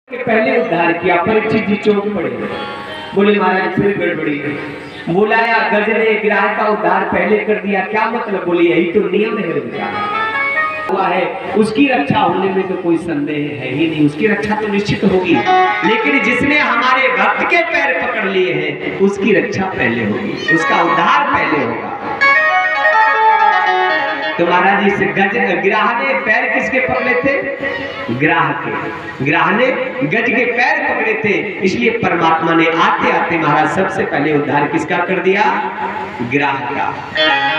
के पहले उद्धार किया। परीक्षित जी चौंक पड़े, बोले महाराज फिर गड़बड़ी है। बुलाया गज ने ग्राह का उद्धार पहले कर दिया, क्या मतलब? बोले यही तो नियम है हुआ है, उसकी रक्षा होने में तो कोई संदेह है ही नहीं, उसकी रक्षा तो निश्चित होगी, लेकिन जिसने हमारे भक्त के पैर पकड़ लिए हैं उसकी रक्षा पहले होगी, उसका उद्धार पहले होगा। तो महाराज इस ग्राह ने पैर किसके पकड़े थे? ग्राह के। ग्राह ने गज के पैर पकड़े थे, इसलिए परमात्मा ने आते आते महाराज सबसे पहले उद्धार किसका कर दिया? ग्राह का।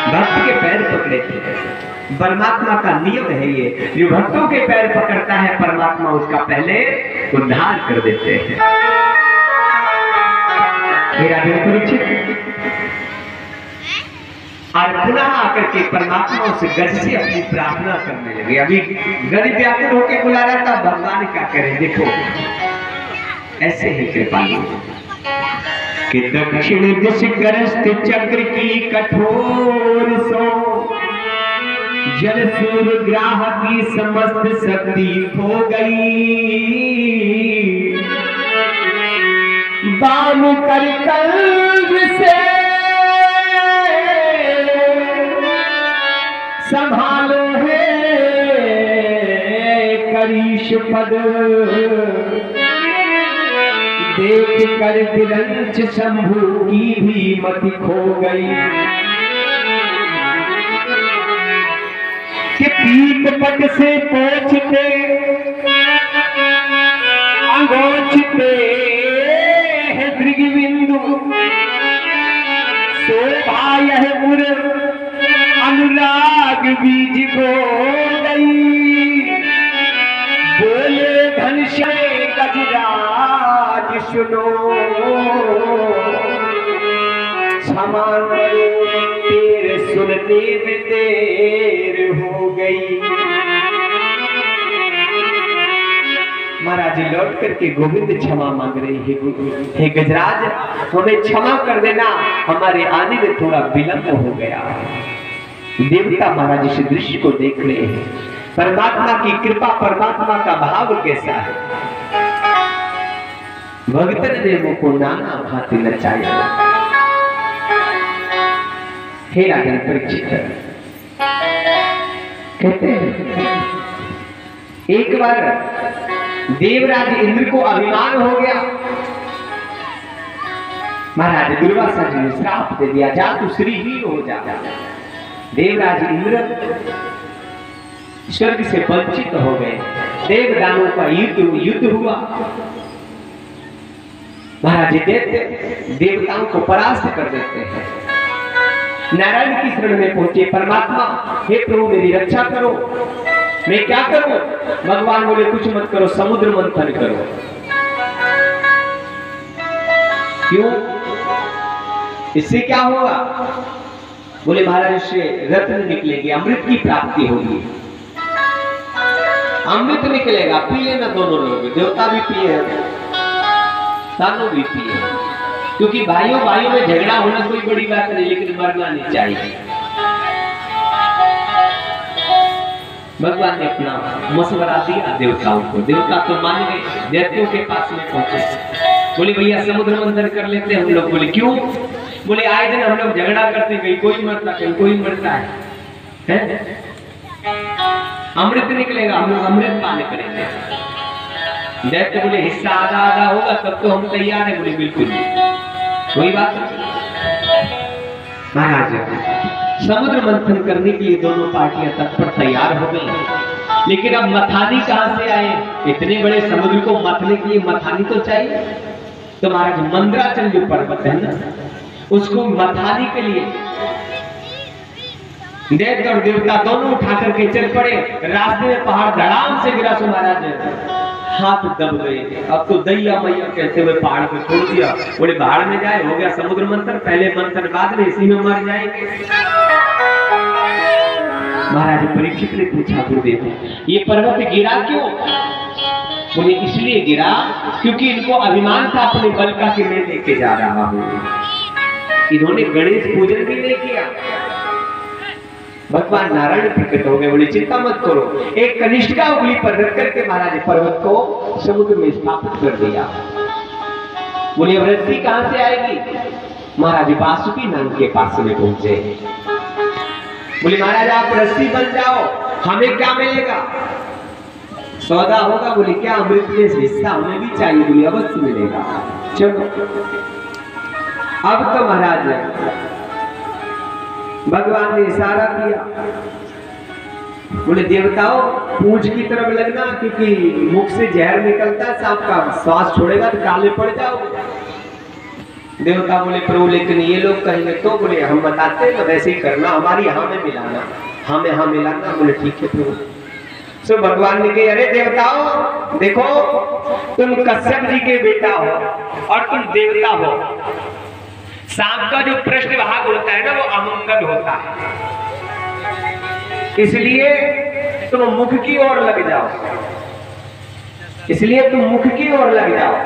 भक्त के पैर पकड़े थे। परमात्मा का नियम है ये, जो भक्तों के पैर पकड़ता है परमात्मा उसका पहले उद्धार कर देते हैं। मेरा परीक्षित और पुनः आकर के परमात्मा से गज से अपनी प्रार्थना करने लगे। अभी गज व्याकुल होकर बुला रहा था, भगवान क्या करें? देखो ऐसे ही कृपालु कि दक्षिण दिश ग्रस्त चक्र की कठोर सो जल सूर्य ग्राह की समस्त शक्ति हो गई, बाम कर कल्ब से संभालो है करीश पद, देख कर विरंच शंभु की भी मति खो गई, कि पीत पट से पोछते अंगोछते है दृगबिंदु, शोभा यह मुर अनुराग बीज बो गई, बोले घनश्याम गजराज सुनो, क्षमा करो तेरे सुनने में देर हो गई। महाराज लौट करके गोविंद क्षमा मांग रही है, हे गजराज हमें क्षमा कर देना, हमारे आने में थोड़ा विलंब हो गया। देवता महाराज इस दृश्य को देख रहे हैं, परमात्मा की कृपा, परमात्मा का भाव कैसा है। भगतन देवों को नाना भांति नचाया। हे राजन परीक्षित कहते हैं एक बार देवराज इंद्र को अभिमान हो गया, महाराज दुर्वासा जी ने श्राप दे दिया, जा तू श्रीहीन हो जा। देवराज इंद्र स्वर्ग से वंचित हो गए, देवदानों का युद्ध हुआ, महाराज दैत्य देवताओं को परास्त कर देते हैं। नारायण की शरण में पहुंचे परमात्मा, हे प्रभु मेरी रक्षा करो, मैं क्या करूं? भगवान बोले कुछ मत करो, समुद्र मंथन करो। क्यों? इससे क्या होगा? बोले महाराज से रत्न निकलेंगे, अमृत की प्राप्ति होगी, अमृत निकलेगा, पी लेना दोनों लोग, देवता भी पिए, दानव भी पिए, क्योंकि भाइयों भाइयों में झगड़ा होना कोई बड़ी बात नहीं, लेकिन मरना नहीं चाहिए। भगवान ने अपना मशवरा दिया देवताओं को, देवता तो मान गए, दैत्यों के पास में पहुंचे, बोले भैया समुद्र मंथन कर लेते हैं हम लोग। बोले क्यों? बोले आए दिन हम लोग झगड़ा करते, कहीं कोई मरता कहीं कोई मरता है? अमृत निकलेगा, हम लोग अमृत पान करेंगे। दैत्य बोले हिस्सा आधा आधा होगा तब तो हम तैयार हैं। बोले बिल्कुल कोई बात नहीं। महाराज समुद्र मंथन करने के लिए दोनों पार्टियां तत्पर तैयार हो गई, लेकिन अब मथानी कहां से आए? इतने बड़े समुद्र को मथने के लिए मथानी तो चाहिए। तो महाराज मंदराचल जो पर्वत है ना, उसको मथाने के लिए दैत्य और देवता दोनों उठा करके चल पड़े। रास्ते में पहाड़ धड़ाम से गिरा, सो महाराज हाथ दब गए। अब तो दैया मैया कहते हुए पहाड़ पे छोड़ दिया, बोले पहाड़ में जाए, हो गया समुद्र मंथन, पहले मंथन बाद में इसी में मर जाएंगे। महाराज परीक्षित ने पूछा गुरुदेव ये पर्वत गिरा क्यों? बोले इसलिए गिरा क्योंकि इनको अभिमान था अपने बल का कि मैं लेके जा रहा हूं। इन्होंने गणेश पूजन भी नहीं किया, भगवान नारायण प्रकट हो गए, बोले चिंता मत करो। एक कनिष्ठ का उंगली पर रख करके महाराज पर्वत को समुद्र में स्थापित कर दिया। बोले अब रस्सी कहां से आएगी? महाराज वासुकी नाम के पास में पहुंचे। बोले महाराज आप रस्सी बन जाओ, हमें क्या मिलेगा? सौदा होगा। बोले क्या? अमृत जैसे हिस्सा हमें भी चाहिए। बोले अवश्य मिलेगा, चलो। अब तो महाराज भगवान ने इशारा किया, बोले देवताओं पूंछ की तरफ लगना, क्योंकि मुख से जहर निकलता, सांप का श्वास छोड़ेगा तो काले पड़ जाओगे। देवता बोले प्रभु लेकिन ये लोग कहेंगे तो? बोले हम बताते हैं, वैसे ही करना, हमारी हाँ में मिलाना, हाँ में हाँ मिलाना। बोले ठीक है प्रभु। तो भगवान ने कहा अरे देवताओं देखो, तुम कश्यप जी के बेटा हो और तुम देवता हो। सांप का जो पृष्ठभाग होता है ना वो अमंगल होता है, इसलिए तुम मुख की ओर लग जाओ, इसलिए तुम मुख की ओर लग जाओ।